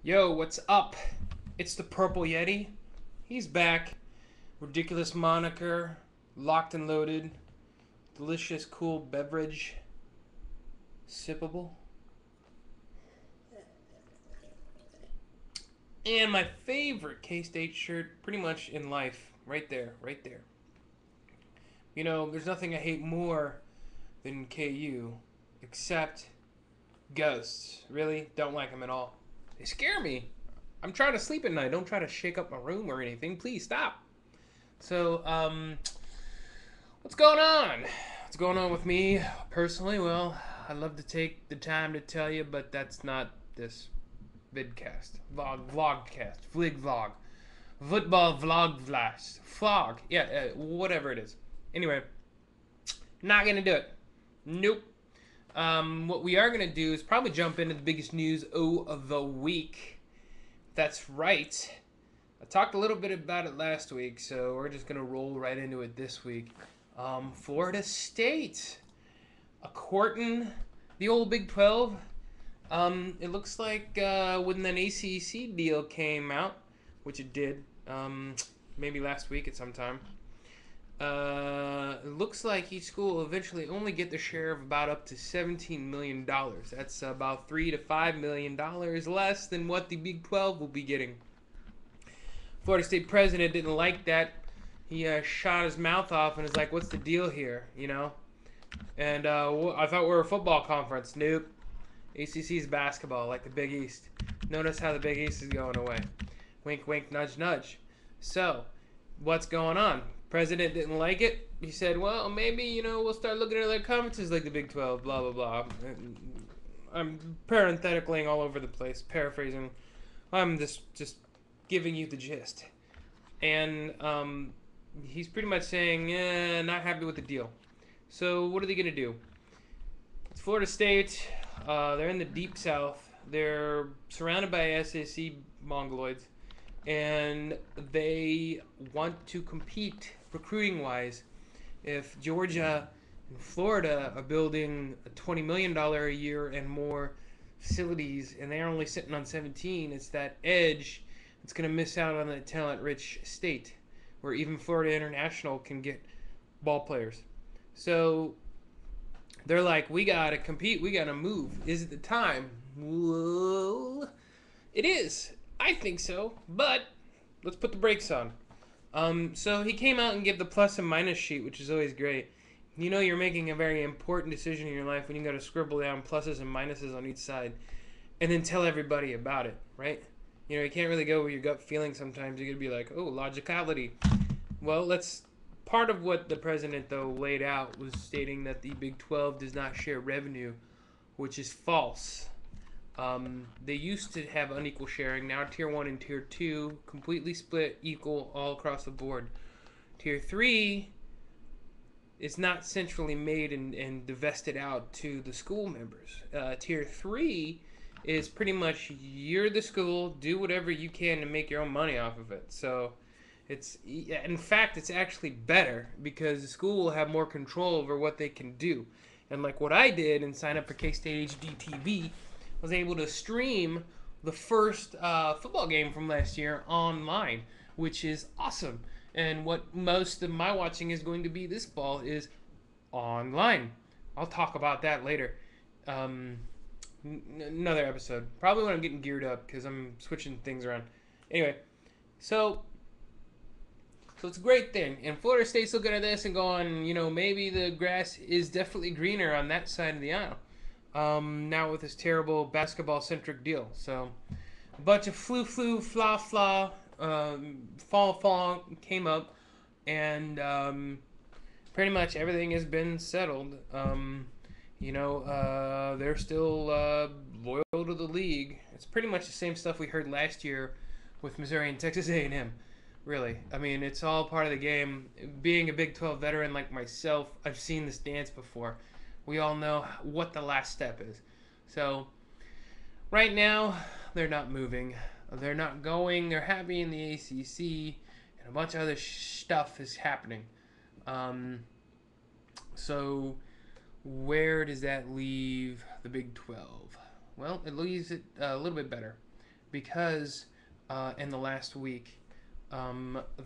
Yo, what's up? It's the Purple Yeti. He's back. Ridiculous moniker, locked and loaded, delicious, cool beverage, sippable. And my favorite K-State shirt, pretty much in life, right there, right there. You know, there's nothing I hate more than KU, except ghosts. Really, don't like them at all. They scare me. I'm trying to sleep at night. Don't try to shake up my room or anything. Please stop. So, what's going on? What's going on with me personally? Well, I'd love to take the time to tell you, but that's not this vidcast, vlogcast, vlig vlog, football vlog blast, vlog, yeah, whatever it is. Anyway, not gonna do it. Nope. What we are gonna do is probably jump into the biggest news of the week. That's right. I talked a little bit about it last week, so we're just gonna roll right into it this week. Florida State, a courting the old Big 12. It looks like when that ACC deal came out, which it did, maybe last week at some time. It looks like each school will eventually only get their share of about up to $17 million. That's about $3 to $5 million less than what the Big 12 will be getting. Florida State president didn't like that. He shot his mouth off and was like, "What's the deal here?" You know. And I thought we were a football conference. Nope. ACC is basketball, like the Big East. Notice how the Big East is going away. Wink, wink, nudge, nudge. So, what's going on? President didn't like it. He said, "Well, maybe we'll start looking at other conferences like the Big 12." Blah blah blah. I'm parenthetically all over the place, paraphrasing. I'm just giving you the gist. And he's pretty much saying, not happy with the deal. So what are they going to do? It's Florida State. They're in the deep south. They're surrounded by SEC mongoloids. And they want to compete recruiting-wise. If Georgia and Florida are building a $20 million a year and more facilities, and they're only sitting on 17, it's that edge that's going to miss out on that talent-rich state where even Florida International can get ball players. So they're like, we got to compete. We got to move. Is it the time? Well, it is. I think so. But let's put the brakes on. So he came out and gave the plus and minus sheet, which is always great. You know you're making a very important decision in your life when you got to scribble down pluses and minuses on each side and then tell everybody about it, right? You can't really go with your gut feeling sometimes. You're going to be like, oh, logicality. Well, that's part of what the president, though, laid out was stating that the Big 12 does not share revenue, which is false. They used to have unequal sharing. Now Tier 1 and Tier 2 completely split equal all across the board. Tier 3 is not centrally made and divested out to the school members. Tier 3 is pretty much you're the school, do whatever you can to make your own money off of it. So in fact, it's actually better because the school will have more control over what they can do. And like what I did and sign up for K-State HD TV, was able to stream the first football game from last year online, which is awesome. And what most of my watching is going to be this fall is online. I'll talk about that later. Another episode. Probably when I'm getting geared up because I'm switching things around. Anyway, so it's a great thing. And Florida State's looking at this and going, maybe the grass is definitely greener on that side of the aisle. Now with this terrible basketball-centric deal. So a bunch of flu, fla, fall came up. And pretty much everything has been settled. They're still loyal to the league. It's pretty much the same stuff we heard last year with Missouri and Texas A&M. Really. I mean, it's all part of the game. Being a Big 12 veteran like myself, I've seen this dance before. We all know what the last step is. So, right now, they're not moving. They're not going. They're happy in the ACC, and a bunch of other stuff is happening. So, where does that leave the Big 12? Well, it leaves it a little bit better. because in the last week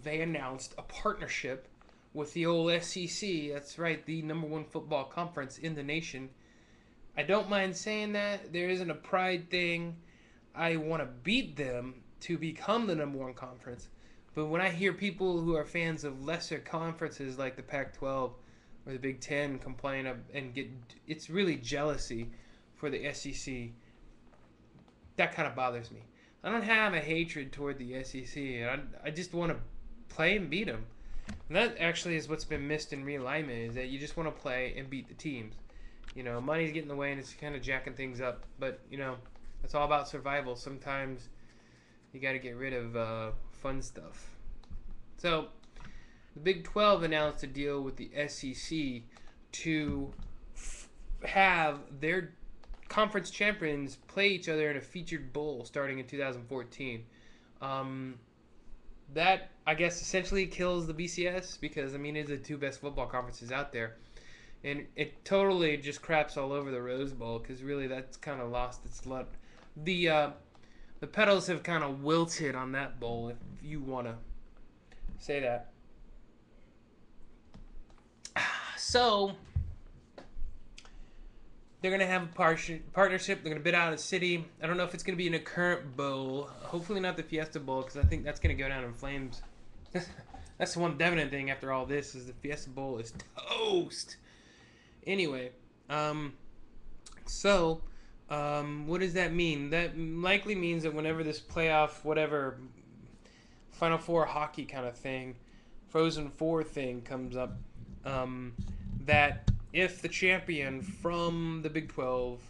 they announced a partnership with the old SEC. That's right, the number one football conference in the nation. I don't mind saying that. There isn't a pride thing. I want to beat them to become the number one conference. But when I hear people who are fans of lesser conferences like the Pac-12 or the Big Ten complain it's really jealousy for the SEC. That kind of bothers me. I don't have a hatred toward the SEC. I just want to play and beat them. And that actually is what's been missed in realignment, is that you just want to play and beat the teams. Money's getting in the way and it's kind of jacking things up. But, it's all about survival. Sometimes you got to get rid of fun stuff. So, the Big 12 announced a deal with the SEC to have their conference champions play each other in a featured bowl starting in 2014. That, I guess, essentially kills the BCS because, it's the two best football conferences out there. And it totally just craps all over the Rose Bowl because really that's kind of lost its luck. The petals have kind of wilted on that bowl, if you want to say that. So, they're going to have a partnership. They're going to bid out a city. I don't know if it's going to be in a current bowl. Hopefully not the Fiesta Bowl, because I think that's going to go down in flames. That's the one definite thing after all this, is the Fiesta Bowl is toast. Anyway, what does that mean? That likely means that whenever this playoff, whatever, Final Four hockey kind of thing, Frozen Four thing comes up, that if the champion from the Big 12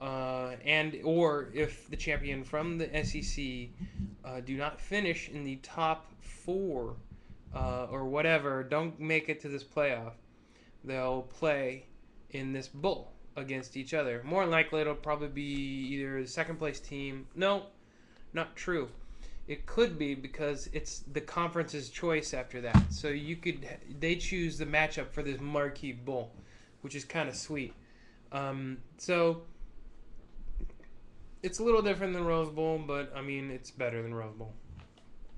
or if the champion from the SEC do not finish in the top four or whatever, don't make it to this playoff, they'll play in this bowl against each other. More than likely, it'll probably be either the second place team. No, not true. It could be because it's the conference's choice after that. So they choose the matchup for this marquee bowl, which is kind of sweet. So it's a little different than Rose Bowl, but it's better than Rose Bowl.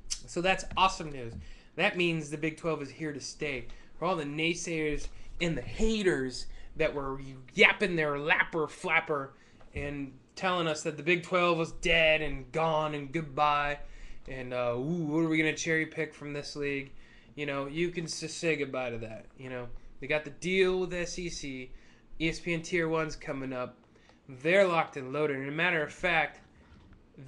So that's awesome news. That means the Big 12 is here to stay. For all the naysayers and the haters that were yapping their flapper and telling us that the Big 12 was dead and gone and goodbye, and what are we going to cherry pick from this league? You can just say goodbye to that. They got the deal with the SEC. ESPN Tier 1's coming up. They're locked and loaded. And as a matter of fact,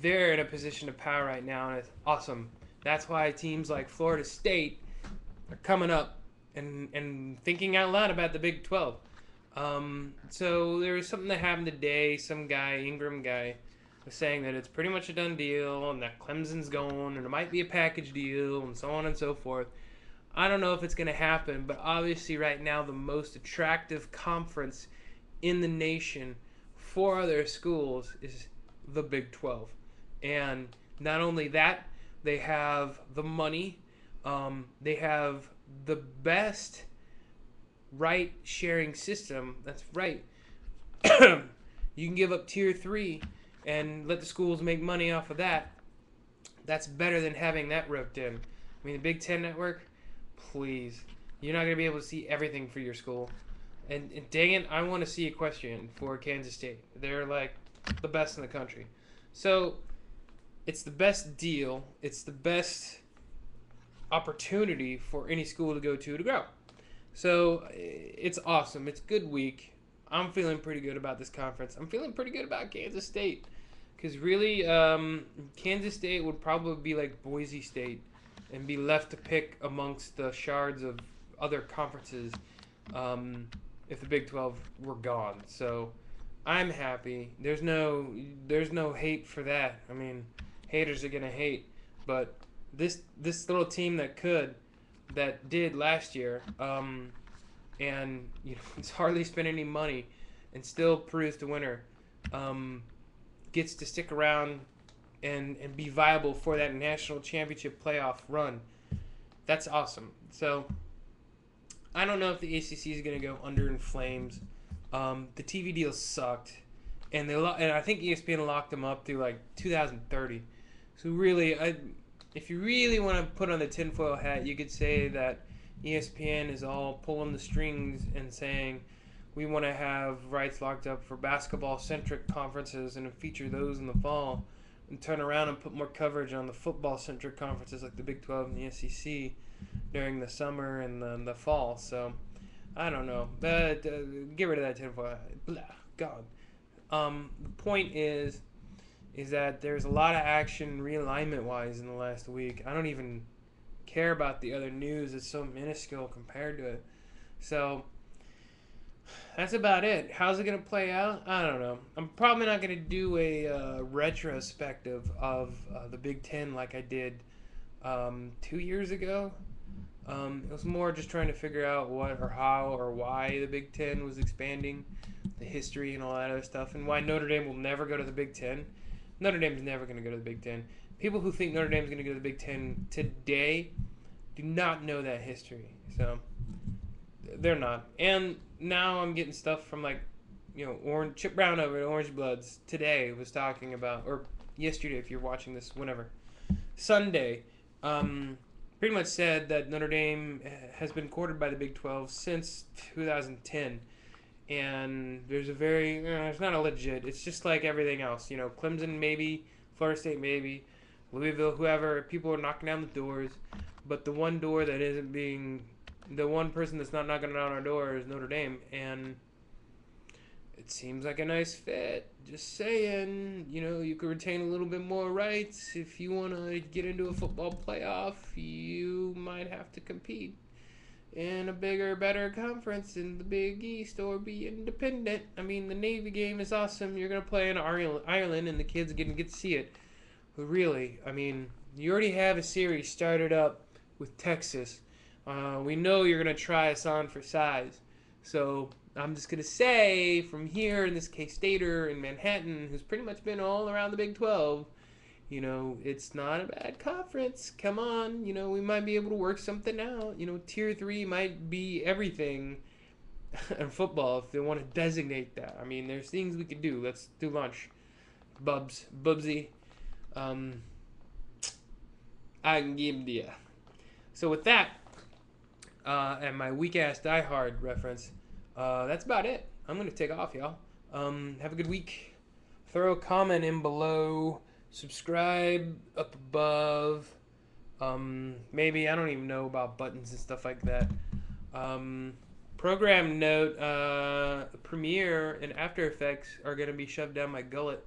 they're in a position of power right now, and it's awesome. That's why teams like Florida State are coming up and thinking out loud about the Big 12. So there was something that happened today. Some guy, Ingram guy, was saying that it's pretty much a done deal and that Clemson's going and it might be a package deal and so on and so forth. I don't know if it's going to happen, but obviously right now the most attractive conference in the nation for other schools is the Big 12. And not only that, they have the money, they have the best right sharing system. That's right. You can give up Tier 3 and let the schools make money off of that. That's better than having that roped in. The Big Ten Network, please. You're not going to be able to see everything for your school. And dang it, I want to see Equestrian for Kansas State. They're like the best in the country. So it's the best deal. It's the best opportunity for any school to go to grow. So it's awesome. It's a good week. I'm feeling pretty good about this conference. I'm feeling pretty good about Kansas State. Because really, Kansas State would probably be like Boise State and be left to pick amongst the shards of other conferences if the Big 12 were gone. So I'm happy. There's no hate for that. Haters are going to hate. But this little team that did last year, and it's hardly spent any money and still produced a winner, gets to stick around and be viable for that national championship playoff run. That's awesome. So I don't know if the ACC is going to go under in flames. The TV deal sucked, and and I think ESPN locked them up through like 2030. So really, if you really want to put on the tinfoil hat, you could say that ESPN is all pulling the strings and saying we want to have rights locked up for basketball-centric conferences and feature those in the fall, and turn around and put more coverage on the football-centric conferences like the Big 12 and the SEC during the summer and the fall. So I don't know. But get rid of that tinfoil hat. Blah, God. The point is that there's a lot of action realignment-wise in the last week. I don't even care about the other news. It's so minuscule compared to it. So that's about it. How's it going to play out? I don't know. I'm probably not going to do a retrospective of the Big Ten like I did 2 years ago. It was more just trying to figure out what or how or why the Big Ten was expanding, the history and all that other stuff, and why Notre Dame will never go to the Big Ten. Notre Dame's never going to go to the Big Ten. People who think Notre Dame's going to go to the Big Ten today do not know that history. So they're not. And now I'm getting stuff from Orange Chip Brown over at Orange Bloods today was talking about, or yesterday if you're watching this, whenever, Sunday, pretty much said that Notre Dame has been courted by the Big 12 since 2010. And there's it's not a legit, it's just like everything else. Clemson maybe, Florida State maybe, Louisville, whoever, people are knocking down the doors. But the one door that isn't the one person that's not knocking down our door is Notre Dame. And it seems like a nice fit. Just saying, you could retain a little bit more rights. If you want to get into a football playoff, you might have to compete in a bigger, better conference in the Big East or be independent. I mean, the Navy game is awesome. You're going to play in Ireland and the kids are going to get to see it. But really, I mean, you already have a series started up with Texas. We know you're going to try us on for size. So I'm just going to say from here in this K-Stater in Manhattan, who's pretty much been all around the Big 12, it's not a bad conference. Come on, we might be able to work something out. Tier 3 might be everything in football if they want to designate that. I mean, there's things we could do. Let's do lunch. Bubsy. I can give it to you. So with that, and my weak-ass Die Hard reference, that's about it. I'm going to take off, y'all. Have a good week. Throw a comment in below. Subscribe up above. Maybe, I don't even know about buttons and stuff like that. Program note, Premiere and After Effects are going to be shoved down my gullet.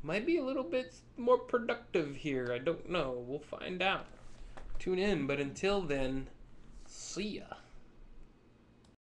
Might be a little bit more productive here. I don't know. We'll find out. Tune in. But until then, see ya.